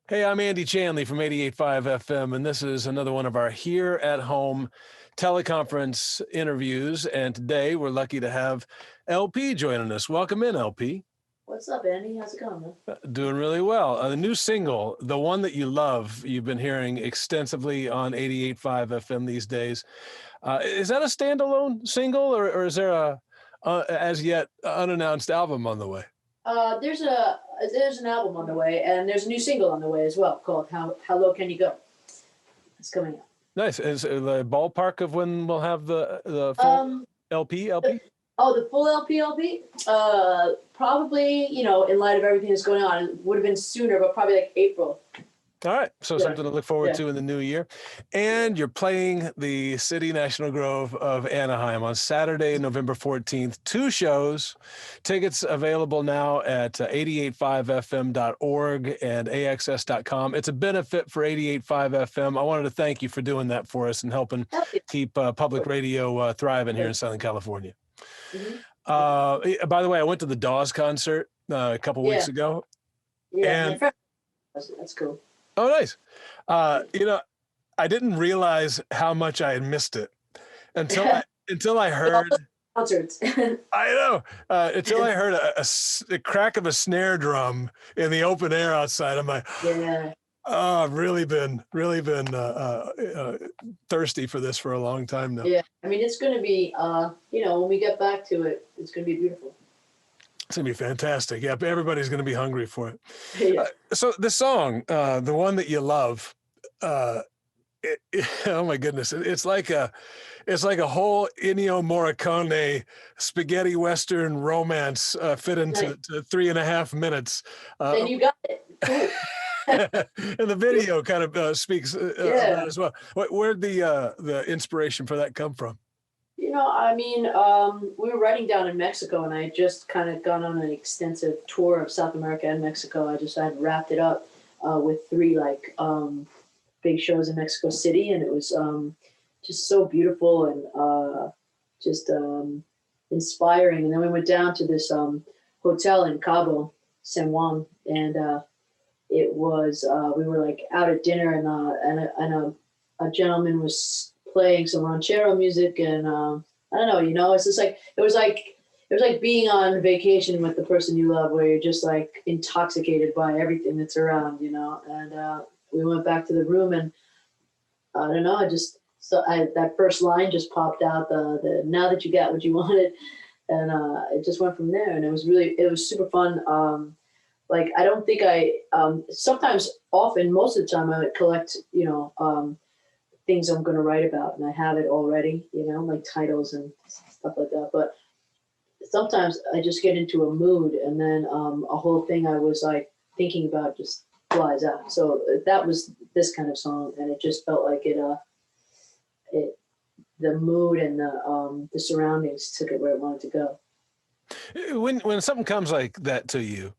Hey, I'm Andy Chanley from 88.5 FM, and this is another one of our Here at Home teleconference interviews. And today we're lucky to have LP joining us. Welcome in, LP. What's up, Andy? How's it going, man? Doing really well. The new single, the one that you love, you've been hearing extensively on 88.5 FM these days. Is that a standalone single, or is there a as yet unannounced album on the way? There's an album on the way, and there's a new single on the way as well called "How Low Can You Go." It's coming out. Nice. Is the ballpark of when we'll have the full LP? The full LP. Probably, in light of everything that's going on, it would have been sooner, but probably like April. All right. So something to look forward to in the new year. And you're playing the City National Grove of Anaheim on Saturday, November 14th. 2 shows. Tickets available now at 885fm.org and axs.com. It's a benefit for 88.5 FM. I wanted to thank you for doing that for us and helping keep public radio thriving here in Southern California. Mm-hmm. By the way, I went to the Dawes concert a couple weeks ago. Yeah, that's cool. Oh, nice. I didn't realize how much I had missed it until I heard concerts. I know. Until I heard a crack of a snare drum in the open air outside. I'm like, oh, I've really been thirsty for this for a long time now. Yeah, I mean, it's going to be, when we get back to it, it's going to be beautiful. It's going to be fantastic. Yeah, everybody's going to be hungry for it. Yeah. So the song, the one that you love, oh my goodness, it's like a whole Ennio Morricone spaghetti western romance fit into 3.5 minutes. Then you got it. Cool. And the video kind of speaks about it as well. Where'd the inspiration for that come from? We were writing down in Mexico, and I had just kind of gone on an extensive tour of South America and Mexico. I had wrapped it up with 3 big shows in Mexico City, and it was just so beautiful and inspiring. And then we went down to this hotel in Cabo San Juan, and it was we were out at dinner, and a gentleman was playing some ranchero music, and I don't know, it's just it was like being on vacation with the person you love, where you're just intoxicated by everything that's around, and we went back to the room, and I don't know, that first line just popped out, the now that you got what you wanted, and it just went from there, and it was super fun. I don't think most of the time I would collect, things I'm going to write about, and I have it already, like titles and stuff like that. But sometimes I just get into a mood, and then a whole thing I was thinking about just flies out. So that was this kind of song, and it just felt like the mood and the surroundings took it where it wanted to go. When something comes like that to you,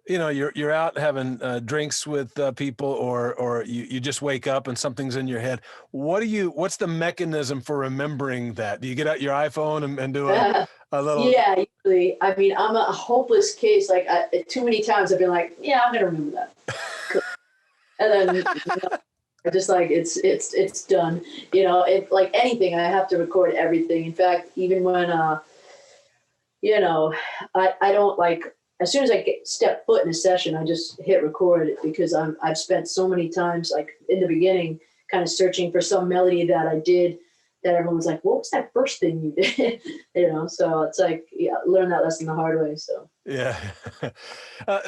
you're out having drinks with people, or you just wake up and something's in your head. What's the mechanism for remembering that? Do you get out your iPhone and do a little? Yeah, usually. I mean, I'm a hopeless case. Too many times I've been I'm gonna remember that, and then I just it's done. Like anything, I have to record everything. In fact, even when I don't as soon as I step foot in a session, I just hit record, because I've spent so many times, in the beginning, kind of searching for some melody that I did that everyone was like, what was that first thing you did? So it's learn that lesson the hard way. So. Yeah.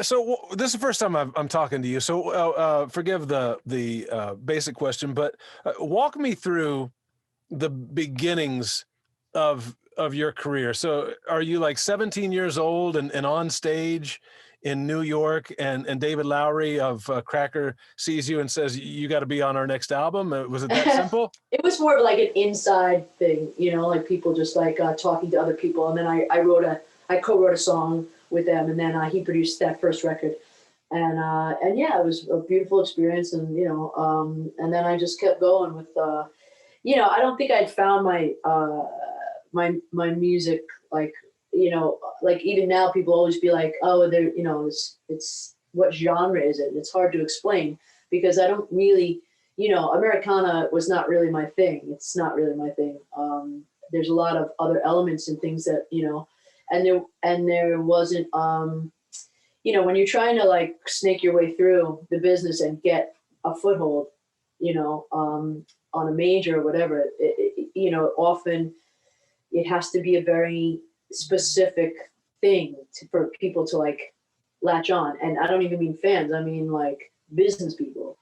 So this is the first time I'm talking to you. So forgive the basic question, but walk me through the beginnings of your career. So are you 17 years old and on stage in New York, and David Lowery of Cracker sees you and says, you got to be on our next album? Was it that simple? It was more of an inside thing, people just talking to other people. And then I co-wrote a song with them, and then he produced that first record. And yeah, it was a beautiful experience. And, and then I just kept going with, I don't think I'd found my music, even now people always be like, oh, there, it's what genre is it? It's hard to explain because I don't really, Americana was not really my thing. It's not really my thing. There's a lot of other elements and things that, and there wasn't, when you're trying to like snake your way through the business and get a foothold, on a major or whatever, often it has to be a very specific thing for people to like latch on. And I don't even mean fans. I mean like business people,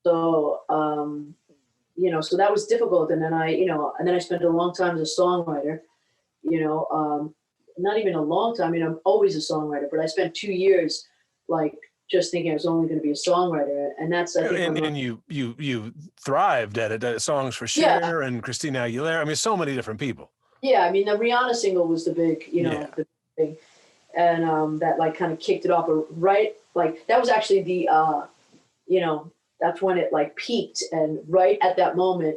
So, so that was difficult. And then I spent a long time as a songwriter, not even a long time. I mean, I'm always a songwriter, but I spent 2 years like just thinking I was only going to be a songwriter. And that's, I think, and you thrived at it. Songs for Cher and Christina Aguilera. I mean, so many different people. Yeah. I mean, the Rihanna single was the big, the thing. And that like kind of kicked it off, right? Like that was actually the, that's when it like peaked. And right at that moment,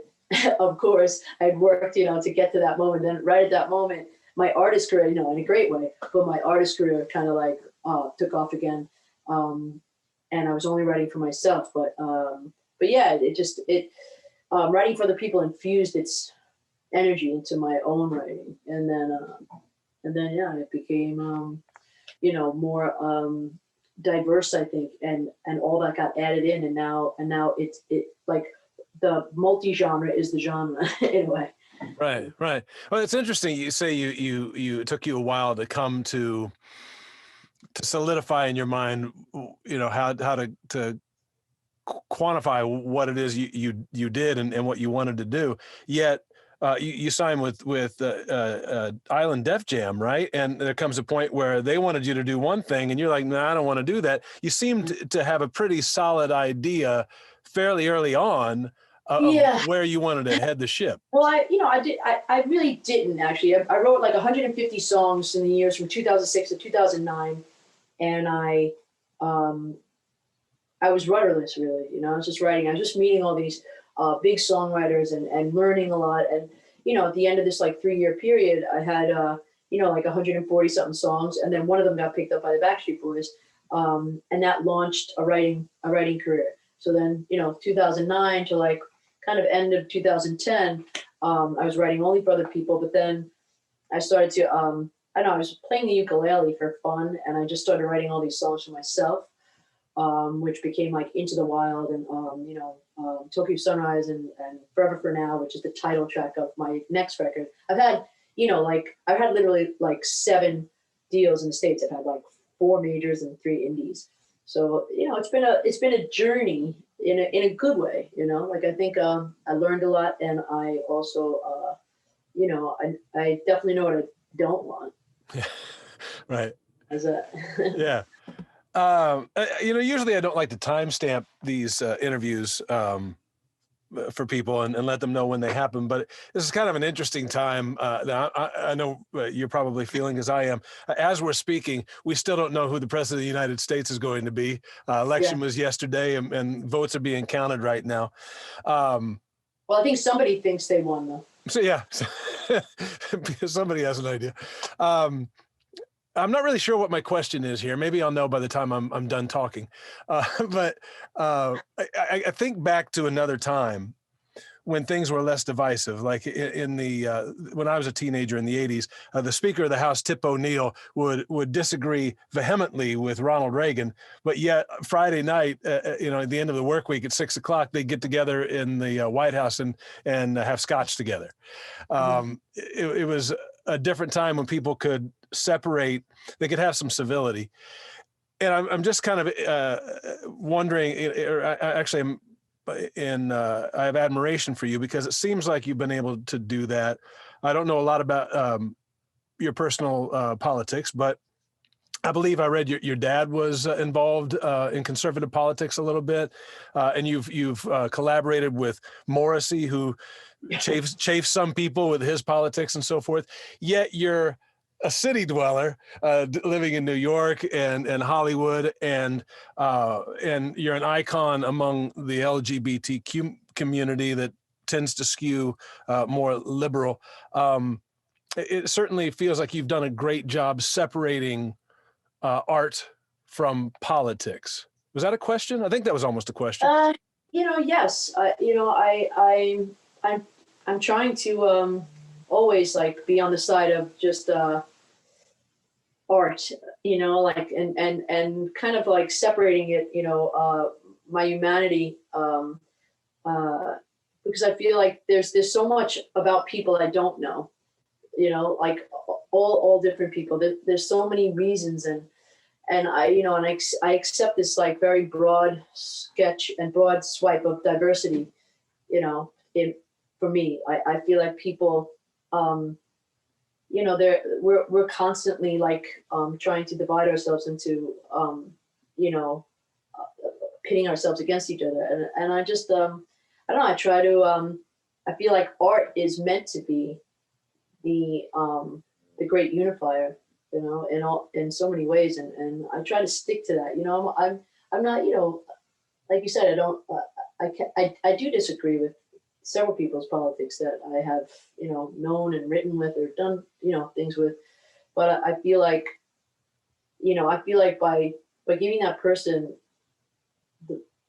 of course, I'd worked, to get to that moment. Then right at that moment, my artist career, in a great way, but my artist career kind of like took off again. And I was only writing for myself, but yeah, writing for other people infused its energy into my own writing. And then, yeah, it became, more diverse, I think, and all that got added in. And now it's like the multi-genre is the genre in a way. Right. Well, it's interesting. You say it took you a while to come to solidify in your mind, how to quantify what it is you did and what you wanted to do. Yet you signed with Island Def Jam, right? And there comes a point where they wanted you to do one thing, and you're like, "No, I don't want to do that." You seemed to have a pretty solid idea fairly early on of where you wanted to head the ship. Well, I really didn't actually. I wrote like 150 songs in the years from 2006 to 2009, and I was rudderless, really. I was just writing. I was just meeting all these big songwriters and learning a lot. And at the end of this like 3-year period, I had like 140 something songs, and then one of them got picked up by the Backstreet Boys, and that launched a writing career. So then 2009 to like kind of end of 2010, I was writing only for other people. But then I started to I was playing the ukulele for fun, and I just started writing all these songs for myself. Which became like Into the Wild and, Tokyo Sunrise and Forever for Now, which is the title track of my next record. I've had literally like 7 deals in the States. I've had like 4 majors and 3 indies. So, it's been a journey in a good way, like I think, I learned a lot, and I also, I definitely know what I don't want. Yeah. Right. Yeah. Usually I don't like to timestamp these interviews for people and let them know when they happen, but this is kind of an interesting time. Now I know you're probably feeling as I am. As we're speaking, we still don't know who the president of the United States is going to be. Election was yesterday, and votes are being counted right now. Well, I think somebody thinks they won, though. So yeah, because somebody has an idea. I'm not really sure what my question is here. Maybe I'll know by the time I'm done talking. But I think back to another time when things were less divisive, like in the when I was a teenager in the 80s, the Speaker of the House, Tip O'Neill, would disagree vehemently with Ronald Reagan, but yet Friday night, at the end of the work week at 6 o'clock, they get together in the White House and have scotch together. It was a different time when people could separate, they could have some civility. And I'm just kind of wondering, actually, I have admiration for you because it seems like you've been able to do that. I don't know a lot about your personal politics, but I believe I read your dad was involved in conservative politics a little bit, and you've collaborated with Morrissey, who chafes some people with his politics and so forth. Yet you're a city dweller, living in New York and Hollywood, and you're an icon among the LGBTQ community that tends to skew more liberal. It certainly feels like you've done a great job separating art from politics? Was that a question? I think that was almost a question. Yes. I'm trying to always like be on the side of just art, like and kind of like separating it, my humanity, because I feel like there's so much about people I don't know, like all different people. There's so many reasons, and I accept this like very broad sketch and broad swipe of diversity, for me. I feel like people, we're constantly like trying to divide ourselves into, pitting ourselves against each other, and I just I don't know. I try to. I feel like art is meant to be the great unifier, in so many ways, and I try to stick to that. I'm not, like you said, I don't. I do disagree with several people's politics that I have, known and written with or done, things with, but I feel like, by giving that person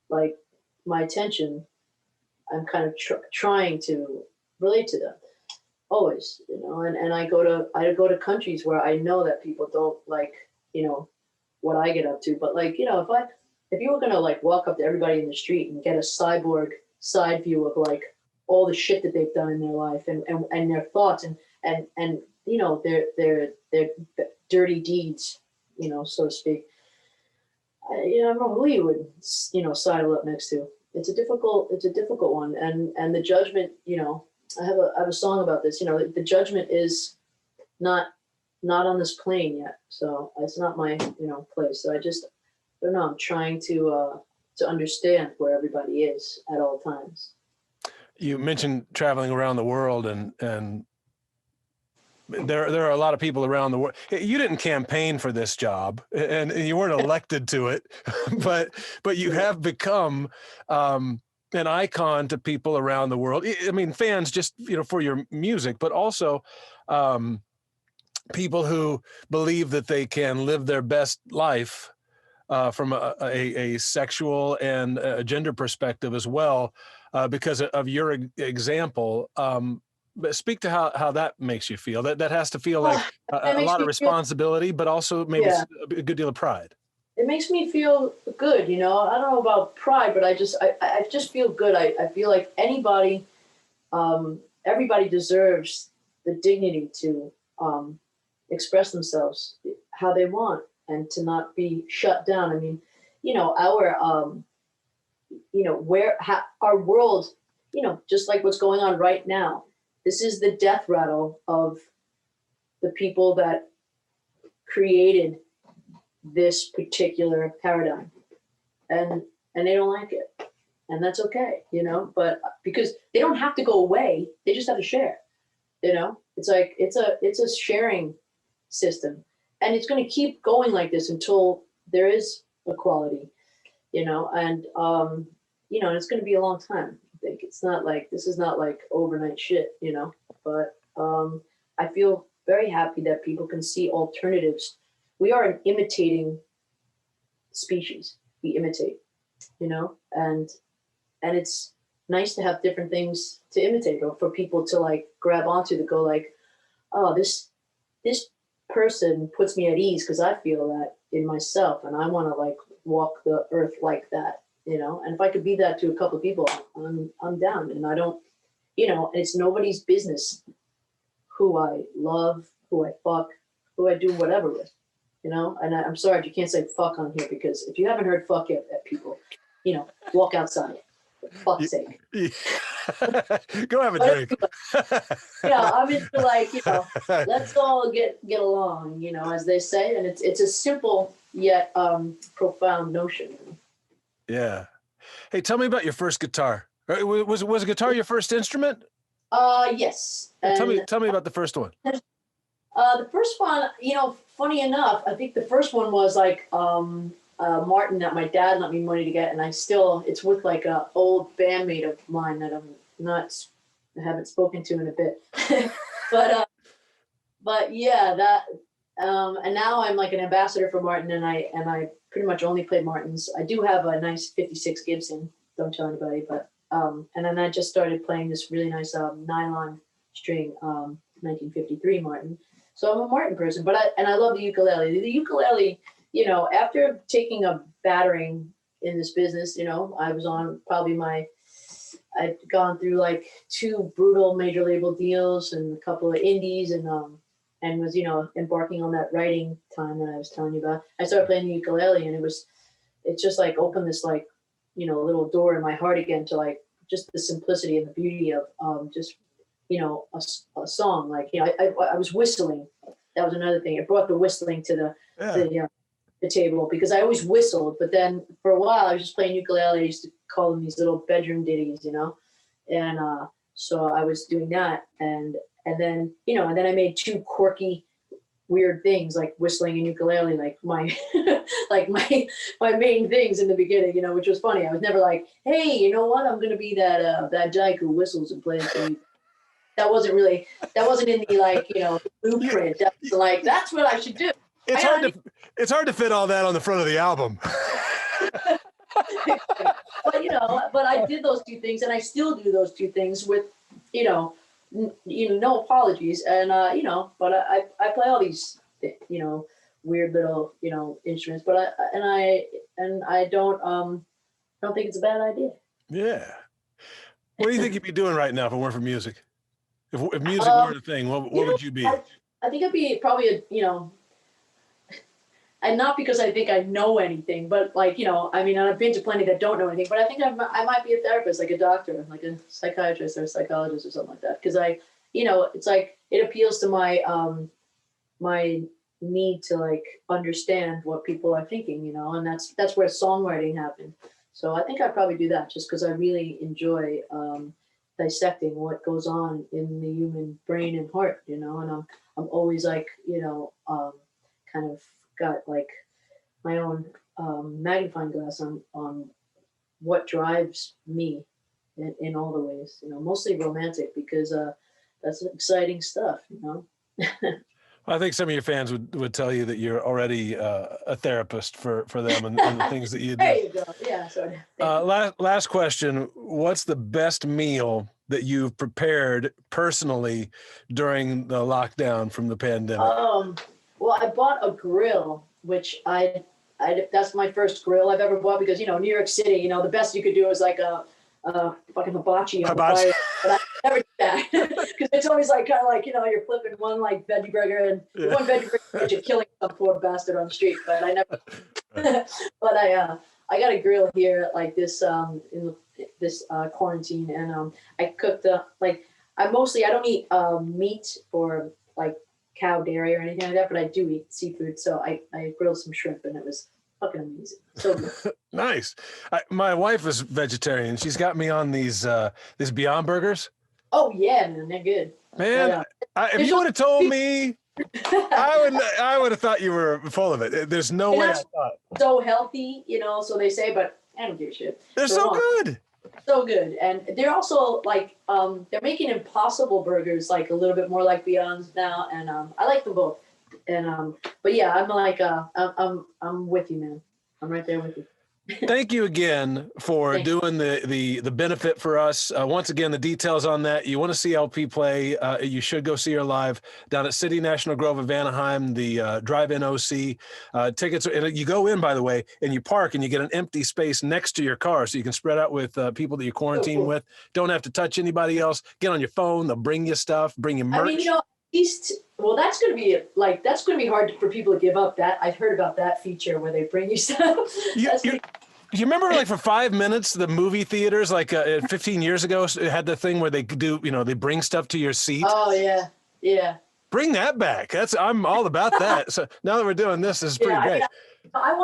like my attention, I'm kind of trying to relate to them always, and I go to countries where I know that people don't like, what I get up to, but like, if you were gonna like walk up to everybody in the street and get a cyborg side view of like all the shit that they've done in their life and their thoughts and their dirty deeds, so to speak, I don't know who you would, sidle up next to. It's a difficult one, and the judgment, I have a song about this. The judgment is not on this plane yet, so it's not my place. So I don't know. I'm trying to understand where everybody is at all times. You mentioned traveling around the world, and there are a lot of people around the world. You didn't campaign for this job, and you weren't elected to it, but you have become an icon to people around the world. I mean, fans just, for your music, but also people who believe that they can live their best life from a sexual and a gender perspective as well, because of your example. But speak to how that makes you feel. That has to feel like a lot of responsibility, but also maybe a good deal of pride. It makes me feel good, I don't know about pride, but I just feel good. I feel like everybody deserves the dignity to express themselves how they want and to not be shut down. I mean, our world, just like what's going on right now, this is the death rattle of the people that created this particular paradigm, and they don't like it, and that's okay, but because they don't have to go away, they just have to share. It's like it's a sharing system, and it's going to keep going like this until there is equality, and it's going to be a long time. I think this is not like overnight shit, but I feel very happy that people can see alternatives. We are an imitating species. We imitate, and it's nice to have different things to imitate, or for people to like grab onto, to go like, oh, this person puts me at ease because I feel that in myself, and I want to like walk the earth like that, and if I could be that to a couple of people, I'm down. And I don't, it's nobody's business who I love, who I fuck, who I do whatever with, and I'm sorry, you can't say fuck on here, because if you haven't heard fuck yet, people, walk outside, for fuck's sake. Go have a drink. I'm into like, let's all get along, as they say, and it's a simple yet profound notion. Yeah. Hey, tell me about your first guitar. Was a guitar your first instrument? Yes. Tell me about the first one. The first one, funny enough, I think the first one was like Martin that my dad lent me money to get, and it's with like a old bandmate of mine that I haven't spoken to in a bit, but yeah, that, and now I'm like an ambassador for Martin, and I pretty much only play Martins. I do have a nice 56 Gibson. Don't tell anybody, but and then I just started playing this really nice nylon string 1953 Martin. So I'm a Martin person, but I love the ukulele. The ukulele, you know, after taking a battering in this business, you know, I was on probably I'd gone through like 2 brutal major label deals and a couple of indies and was, you know, embarking on that writing time that I was telling you about. I started playing the ukulele and it just like opened this like, you know, little door in my heart again to like just the simplicity and the beauty of just, you know, a song. Like, you know, I was whistling. That was another thing. It brought the whistling to the table because I always whistled, but then for a while I was just playing ukulele. I used to call them these little bedroom ditties, you know, and so I was doing that, and then, you know, and then I made 2 quirky, weird things like whistling and ukulele, like my like my main things in the beginning, you know, which was funny. I was never like, hey, you know what, I'm gonna be that dyke who whistles and plays. That wasn't in the like, you know, blueprint. That was like, that's what I should do. It's hard to fit all that on the front of the album. But, you know, but I did those 2 things, and I still do those 2 things with, you know, no apologies. And, you know, but I play all these, you know, weird little, you know, instruments, but I don't think it's a bad idea. Yeah. What do you think you'd be doing right now if it weren't for music? If music weren't a thing, what would you be? I think I'd be probably you know, and not because I think I know anything, but like, you know, I mean, I've been to plenty that don't know anything, but I think I might be a therapist, like a doctor, like a psychiatrist or a psychologist or something like that. Because you know, it's like, it appeals to my my need to like understand what people are thinking, you know, and that's where songwriting happened. So I think I'd probably do that just because I really enjoy dissecting what goes on in the human brain and heart, you know, and I'm always like, you know, kind of got like my own magnifying glass on what drives me in all the ways, you know, mostly romantic because that's exciting stuff, you know. I think some of your fans would tell you that you're already a therapist for them and the things that you do. There you go. Yeah, sorry. Last question. What's the best meal that you've prepared personally during the lockdown from the pandemic? Well, I bought a grill, which that's my first grill I've ever bought because, you know, New York City, you know, the best you could do is like a fucking hibachi on the fire. But I never did that because it's always like kind of like, you know, you're flipping one like veggie burger and one veggie burger you're killing some poor bastard on the street. But I never. But I got a grill here like this in this quarantine, and I cooked like I don't eat meat or like cow dairy or anything like that, but I do eat seafood. So I grilled some shrimp, and it was fucking amazing. So good. Nice. My wife is vegetarian. She's got me on these Beyond Burgers. Oh yeah, man, they're good. Man, if you would have told me, I would have thought you were full of it. There's no way I thought. So healthy, you know, so they say, but I don't give a shit. They're so good. So good. And they're also like, they're making Impossible burgers like a little bit more like Beyond's now. And I like them both. And, but yeah, I'm like, I'm with you, man. I'm right there with you. Thank you again for doing the benefit for us. Once again, the details on that. You want to see LP play, you should go see her live down at City National Grove of Anaheim, the drive-in OC. Tickets, and you go in, by the way, and you park and you get an empty space next to your car so you can spread out with people that you quarantine with. Don't have to touch anybody else. Get on your phone. They'll bring you stuff, bring you merch. I mean, you know, well, that's going to be hard for people to give up. That I've heard about that feature where they bring you stuff. You remember, like, for 5 minutes, the movie theaters, like 15 years ago, had the thing where they do, you know, they bring stuff to your seat. Oh yeah, yeah. Bring that back. I'm all about that. So now that we're doing this is pretty great. I'm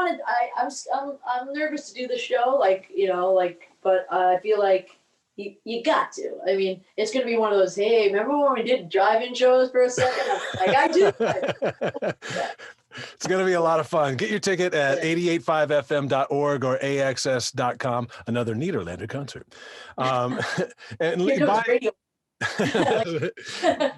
nervous to do the show, like, you know, like, but I feel like you got to. I mean, it's gonna be one of those. Hey, remember when we did drive-in shows for a second? I'm like, I do. Yeah. It's going to be a lot of fun. Get your ticket at 885fm.org or axs.com. Another Nederlander concert. And Here comes radio.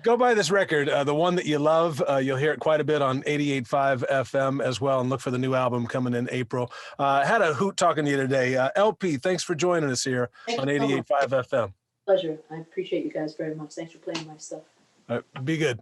Go buy this record, the one that you love. You'll hear it quite a bit on 88.5 FM as well, and look for the new album coming in April. Had a hoot talking to you today. LP, thanks for joining us here on 88.5 FM. Pleasure. I appreciate you guys very much. Thanks for playing my stuff. Be good.